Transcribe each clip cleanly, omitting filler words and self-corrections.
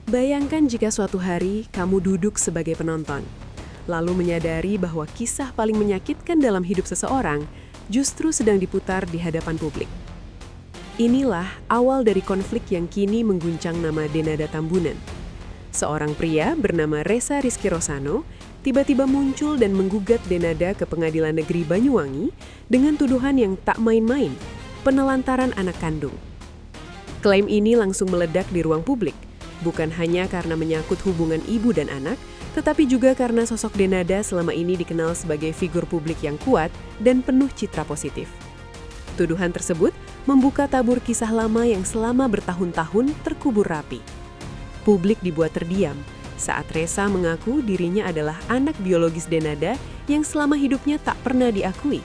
Bayangkan jika suatu hari kamu duduk sebagai penonton, lalu menyadari bahwa kisah paling menyakitkan dalam hidup seseorang justru sedang diputar di hadapan publik. Inilah awal dari konflik yang kini mengguncang nama Denada Tambunan. Seorang pria bernama Ressa Rizky Rosano tiba-tiba muncul dan menggugat Denada ke Pengadilan Negeri Banyuwangi dengan tuduhan yang tak main-main, penelantaran anak kandung. Klaim ini langsung meledak di ruang publik, bukan hanya karena menyangkut hubungan ibu dan anak, tetapi juga karena sosok Denada selama ini dikenal sebagai figur publik yang kuat dan penuh citra positif. Tuduhan tersebut membuka tabur kisah lama yang selama bertahun-tahun terkubur rapi. Publik dibuat terdiam saat Ressa mengaku dirinya adalah anak biologis Denada yang selama hidupnya tak pernah diakui.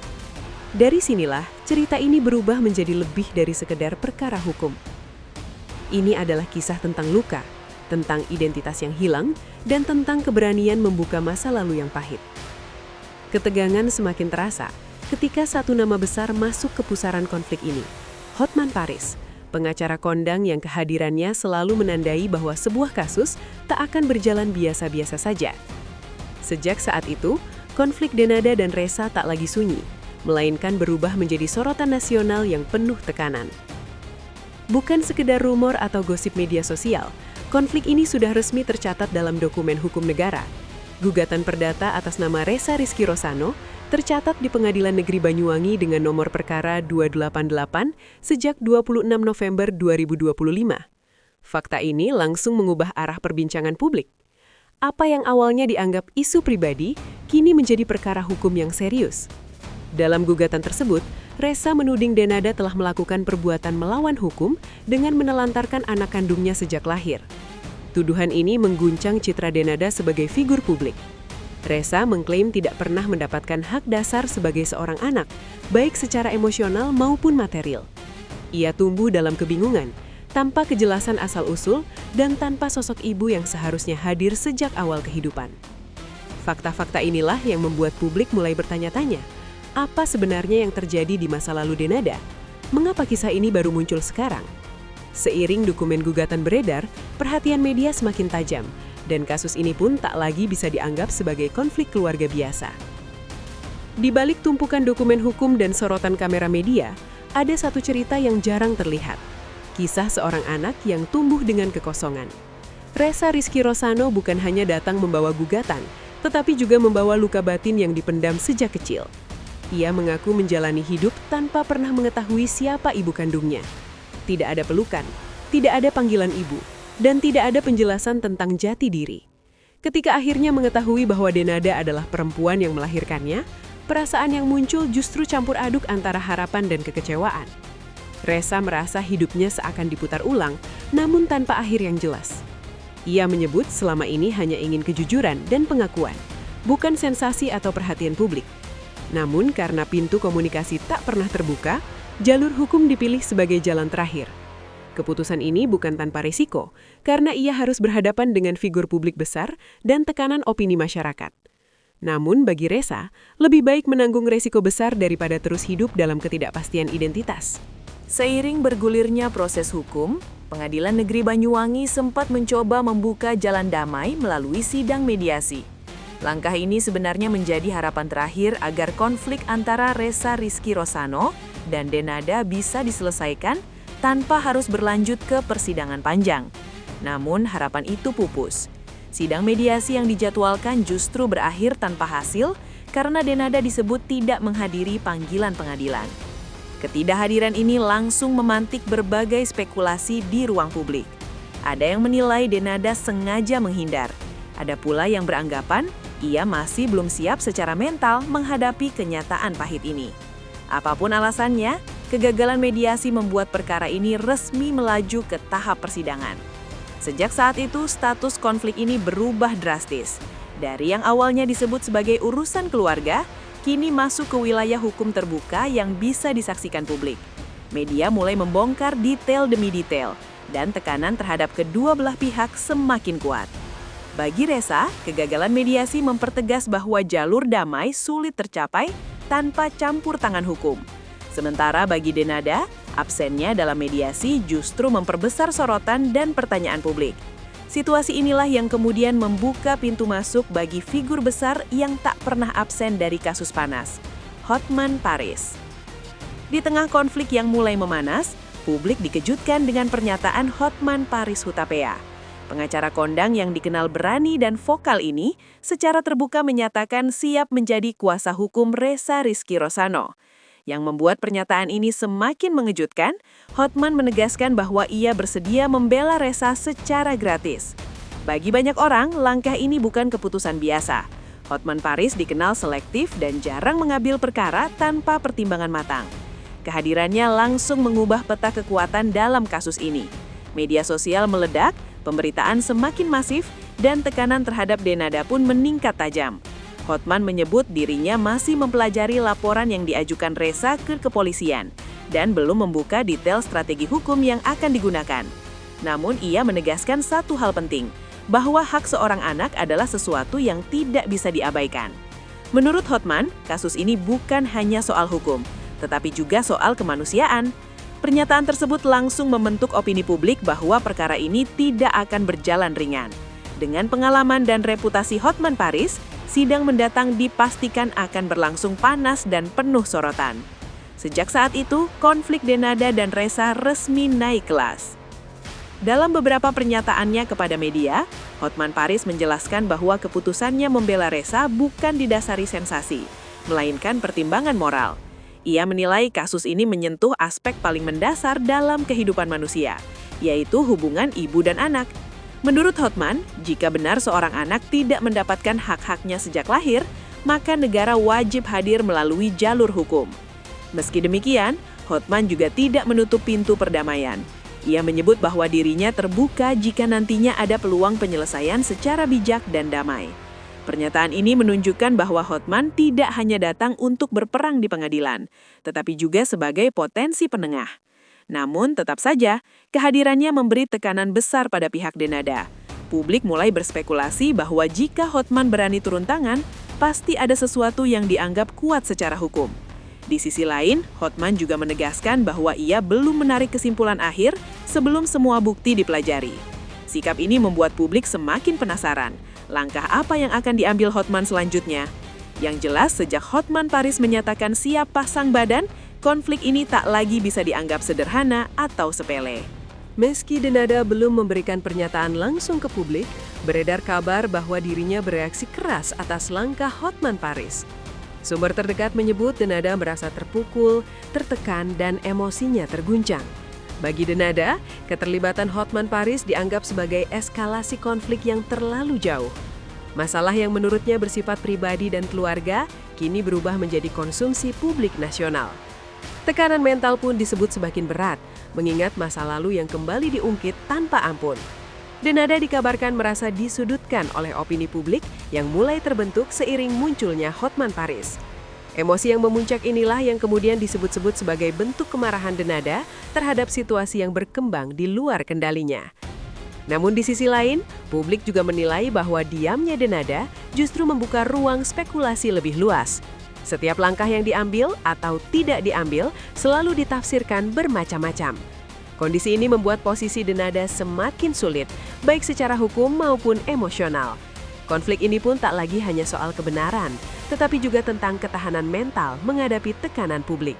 Dari sinilah cerita ini berubah menjadi lebih dari sekedar perkara hukum. Ini adalah kisah tentang luka, tentang identitas yang hilang, dan tentang keberanian membuka masa lalu yang pahit. Ketegangan semakin terasa ketika satu nama besar masuk ke pusaran konflik ini, Hotman Paris, pengacara kondang yang kehadirannya selalu menandai bahwa sebuah kasus tak akan berjalan biasa-biasa saja. Sejak saat itu, konflik Denada dan Ressa tak lagi sunyi, melainkan berubah menjadi sorotan nasional yang penuh tekanan. Bukan sekedar rumor atau gosip media sosial, konflik ini sudah resmi tercatat dalam dokumen hukum negara. Gugatan perdata atas nama Ressa Rizky Rosano tercatat di Pengadilan Negeri Banyuwangi dengan nomor perkara 288 sejak 26 November 2025. Fakta ini langsung mengubah arah perbincangan publik. Apa yang awalnya dianggap isu pribadi, kini menjadi perkara hukum yang serius. Dalam gugatan tersebut, Ressa menuding Denada telah melakukan perbuatan melawan hukum dengan menelantarkan anak kandungnya sejak lahir. Tuduhan ini mengguncang citra Denada sebagai figur publik. Ressa mengklaim tidak pernah mendapatkan hak dasar sebagai seorang anak, baik secara emosional maupun material. Ia tumbuh dalam kebingungan, tanpa kejelasan asal-usul dan tanpa sosok ibu yang seharusnya hadir sejak awal kehidupan. Fakta-fakta inilah yang membuat publik mulai bertanya-tanya, apa sebenarnya yang terjadi di masa lalu Denada? Mengapa kisah ini baru muncul sekarang? Seiring dokumen gugatan beredar, perhatian media semakin tajam, dan kasus ini pun tak lagi bisa dianggap sebagai konflik keluarga biasa. Di balik tumpukan dokumen hukum dan sorotan kamera media, ada satu cerita yang jarang terlihat. Kisah seorang anak yang tumbuh dengan kekosongan. Ressa Rizky Rosano bukan hanya datang membawa gugatan, tetapi juga membawa luka batin yang dipendam sejak kecil. Ia mengaku menjalani hidup tanpa pernah mengetahui siapa ibu kandungnya. Tidak ada pelukan, tidak ada panggilan ibu, dan tidak ada penjelasan tentang jati diri. Ketika akhirnya mengetahui bahwa Denada adalah perempuan yang melahirkannya, perasaan yang muncul justru campur aduk antara harapan dan kekecewaan. Ressa merasa hidupnya seakan diputar ulang, namun tanpa akhir yang jelas. Ia menyebut selama ini hanya ingin kejujuran dan pengakuan, bukan sensasi atau perhatian publik. Namun karena pintu komunikasi tak pernah terbuka, jalur hukum dipilih sebagai jalan terakhir. Keputusan ini bukan tanpa risiko, karena ia harus berhadapan dengan figur publik besar dan tekanan opini masyarakat. Namun bagi Ressa, lebih baik menanggung resiko besar daripada terus hidup dalam ketidakpastian identitas. Seiring bergulirnya proses hukum, Pengadilan Negeri Banyuwangi sempat mencoba membuka jalan damai melalui sidang mediasi. Langkah ini sebenarnya menjadi harapan terakhir agar konflik antara Ressa Rizky Rosano dan Denada bisa diselesaikan tanpa harus berlanjut ke persidangan panjang. Namun harapan itu pupus. Sidang mediasi yang dijadwalkan justru berakhir tanpa hasil karena Denada disebut tidak menghadiri panggilan pengadilan. Ketidakhadiran ini langsung memantik berbagai spekulasi di ruang publik. Ada yang menilai Denada sengaja menghindar. Ada pula yang beranggapan ia masih belum siap secara mental menghadapi kenyataan pahit ini. Apapun alasannya, kegagalan mediasi membuat perkara ini resmi melaju ke tahap persidangan. Sejak saat itu, status konflik ini berubah drastis. Dari yang awalnya disebut sebagai urusan keluarga, kini masuk ke wilayah hukum terbuka yang bisa disaksikan publik. Media mulai membongkar detail demi detail, dan tekanan terhadap kedua belah pihak semakin kuat. Bagi Ressa, kegagalan mediasi mempertegas bahwa jalur damai sulit tercapai tanpa campur tangan hukum. Sementara bagi Denada, absennya dalam mediasi justru memperbesar sorotan dan pertanyaan publik. Situasi inilah yang kemudian membuka pintu masuk bagi figur besar yang tak pernah absen dari kasus panas, Hotman Paris. Di tengah konflik yang mulai memanas, publik dikejutkan dengan pernyataan Hotman Paris Hutapea. Pengacara kondang yang dikenal berani dan vokal ini secara terbuka menyatakan siap menjadi kuasa hukum Ressa Rizky Rosano. Yang membuat pernyataan ini semakin mengejutkan, Hotman menegaskan bahwa ia bersedia membela Ressa secara gratis. Bagi banyak orang, langkah ini bukan keputusan biasa. Hotman Paris dikenal selektif dan jarang mengambil perkara tanpa pertimbangan matang. Kehadirannya langsung mengubah peta kekuatan dalam kasus ini. Media sosial meledak, pemberitaan semakin masif, dan tekanan terhadap Denada pun meningkat tajam. Hotman menyebut dirinya masih mempelajari laporan yang diajukan Ressa ke kepolisian dan belum membuka detail strategi hukum yang akan digunakan. Namun ia menegaskan satu hal penting, bahwa hak seorang anak adalah sesuatu yang tidak bisa diabaikan. Menurut Hotman, kasus ini bukan hanya soal hukum, tetapi juga soal kemanusiaan. Pernyataan tersebut langsung membentuk opini publik bahwa perkara ini tidak akan berjalan ringan. Dengan pengalaman dan reputasi Hotman Paris, sidang mendatang dipastikan akan berlangsung panas dan penuh sorotan. Sejak saat itu, konflik Denada dan Ressa resmi naik kelas. Dalam beberapa pernyataannya kepada media, Hotman Paris menjelaskan bahwa keputusannya membela Ressa bukan didasari sensasi, melainkan pertimbangan moral. Ia menilai kasus ini menyentuh aspek paling mendasar dalam kehidupan manusia, yaitu hubungan ibu dan anak. Menurut Hotman, jika benar seorang anak tidak mendapatkan hak-haknya sejak lahir, maka negara wajib hadir melalui jalur hukum. Meski demikian, Hotman juga tidak menutup pintu perdamaian. Ia menyebut bahwa dirinya terbuka jika nantinya ada peluang penyelesaian secara bijak dan damai. Pernyataan ini menunjukkan bahwa Hotman tidak hanya datang untuk berperang di pengadilan, tetapi juga sebagai potensi penengah. Namun, tetap saja, kehadirannya memberi tekanan besar pada pihak Denada. Publik mulai berspekulasi bahwa jika Hotman berani turun tangan, pasti ada sesuatu yang dianggap kuat secara hukum. Di sisi lain, Hotman juga menegaskan bahwa ia belum menarik kesimpulan akhir sebelum semua bukti dipelajari. Sikap ini membuat publik semakin penasaran. Langkah apa yang akan diambil Hotman selanjutnya? Yang jelas, sejak Hotman Paris menyatakan siap pasang badan, konflik ini tak lagi bisa dianggap sederhana atau sepele. Meski Denada belum memberikan pernyataan langsung ke publik, beredar kabar bahwa dirinya bereaksi keras atas langkah Hotman Paris. Sumber terdekat menyebut Denada merasa terpukul, tertekan, dan emosinya terguncang. Bagi Denada, keterlibatan Hotman Paris dianggap sebagai eskalasi konflik yang terlalu jauh. Masalah yang menurutnya bersifat pribadi dan keluarga, kini berubah menjadi konsumsi publik nasional. Tekanan mental pun disebut semakin berat, mengingat masa lalu yang kembali diungkit tanpa ampun. Denada dikabarkan merasa disudutkan oleh opini publik yang mulai terbentuk seiring munculnya Hotman Paris. Emosi yang memuncak inilah yang kemudian disebut-sebut sebagai bentuk kemarahan Denada terhadap situasi yang berkembang di luar kendalinya. Namun di sisi lain, publik juga menilai bahwa diamnya Denada justru membuka ruang spekulasi lebih luas. Setiap langkah yang diambil atau tidak diambil selalu ditafsirkan bermacam-macam. Kondisi ini membuat posisi Denada semakin sulit, baik secara hukum maupun emosional. Konflik ini pun tak lagi hanya soal kebenaran, tetapi juga tentang ketahanan mental menghadapi tekanan publik.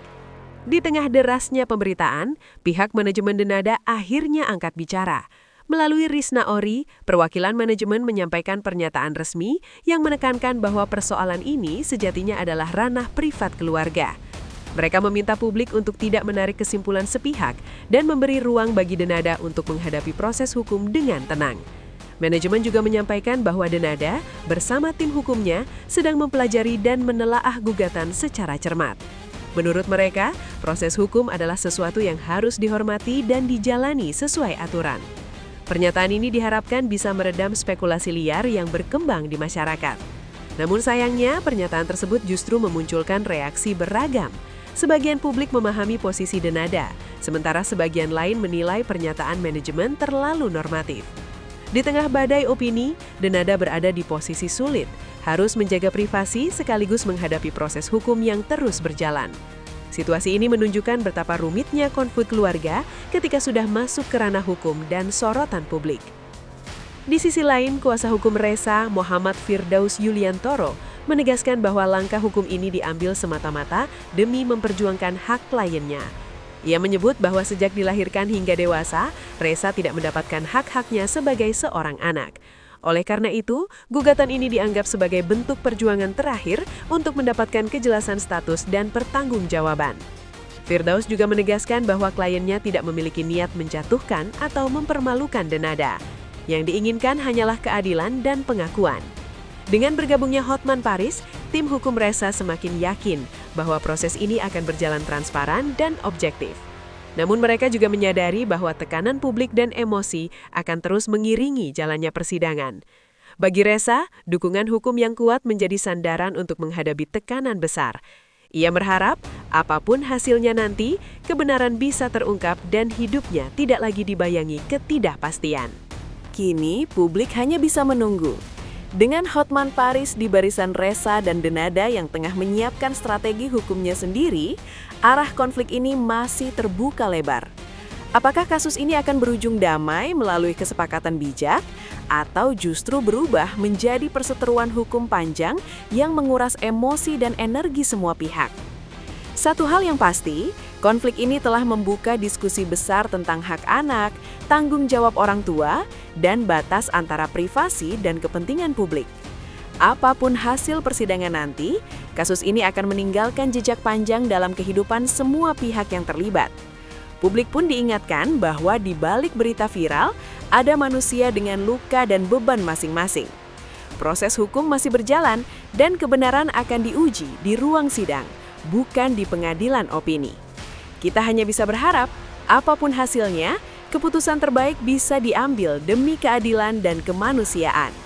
Di tengah derasnya pemberitaan, pihak manajemen Denada akhirnya angkat bicara. Melalui Risna Ori, perwakilan manajemen menyampaikan pernyataan resmi yang menekankan bahwa persoalan ini sejatinya adalah ranah privat keluarga. Mereka meminta publik untuk tidak menarik kesimpulan sepihak dan memberi ruang bagi Denada untuk menghadapi proses hukum dengan tenang. Manajemen juga menyampaikan bahwa Denada bersama tim hukumnya sedang mempelajari dan menelaah gugatan secara cermat. Menurut mereka, proses hukum adalah sesuatu yang harus dihormati dan dijalani sesuai aturan. Pernyataan ini diharapkan bisa meredam spekulasi liar yang berkembang di masyarakat. Namun sayangnya, pernyataan tersebut justru memunculkan reaksi beragam. Sebagian publik memahami posisi Denada, sementara sebagian lain menilai pernyataan manajemen terlalu normatif. Di tengah badai opini, Denada berada di posisi sulit, harus menjaga privasi sekaligus menghadapi proses hukum yang terus berjalan. Situasi ini menunjukkan betapa rumitnya konflik keluarga ketika sudah masuk ke ranah hukum dan sorotan publik. Di sisi lain, kuasa hukum Ressa, Muhammad Firdaus Yuliantoro, menegaskan bahwa langkah hukum ini diambil semata-mata demi memperjuangkan hak kliennya. Ia menyebut bahwa sejak dilahirkan hingga dewasa, Ressa tidak mendapatkan hak-haknya sebagai seorang anak. Oleh karena itu, gugatan ini dianggap sebagai bentuk perjuangan terakhir untuk mendapatkan kejelasan status dan pertanggungjawaban. Firdaus juga menegaskan bahwa kliennya tidak memiliki niat menjatuhkan atau mempermalukan Denada. Yang diinginkan hanyalah keadilan dan pengakuan. Dengan bergabungnya Hotman Paris, tim hukum Ressa semakin yakin bahwa proses ini akan berjalan transparan dan objektif. Namun mereka juga menyadari bahwa tekanan publik dan emosi akan terus mengiringi jalannya persidangan. Bagi Ressa, dukungan hukum yang kuat menjadi sandaran untuk menghadapi tekanan besar. Ia berharap, apapun hasilnya nanti, kebenaran bisa terungkap dan hidupnya tidak lagi dibayangi ketidakpastian. Kini, publik hanya bisa menunggu. Dengan Hotman Paris di barisan Ressa dan Denada yang tengah menyiapkan strategi hukumnya sendiri, arah konflik ini masih terbuka lebar. Apakah kasus ini akan berujung damai melalui kesepakatan bijak, atau justru berubah menjadi perseteruan hukum panjang yang menguras emosi dan energi semua pihak? Satu hal yang pasti, konflik ini telah membuka diskusi besar tentang hak anak, tanggung jawab orang tua, dan batas antara privasi dan kepentingan publik. Apapun hasil persidangan nanti, kasus ini akan meninggalkan jejak panjang dalam kehidupan semua pihak yang terlibat. Publik pun diingatkan bahwa di balik berita viral, ada manusia dengan luka dan beban masing-masing. Proses hukum masih berjalan dan kebenaran akan diuji di ruang sidang, bukan di pengadilan opini. Kita hanya bisa berharap, apapun hasilnya, keputusan terbaik bisa diambil demi keadilan dan kemanusiaan.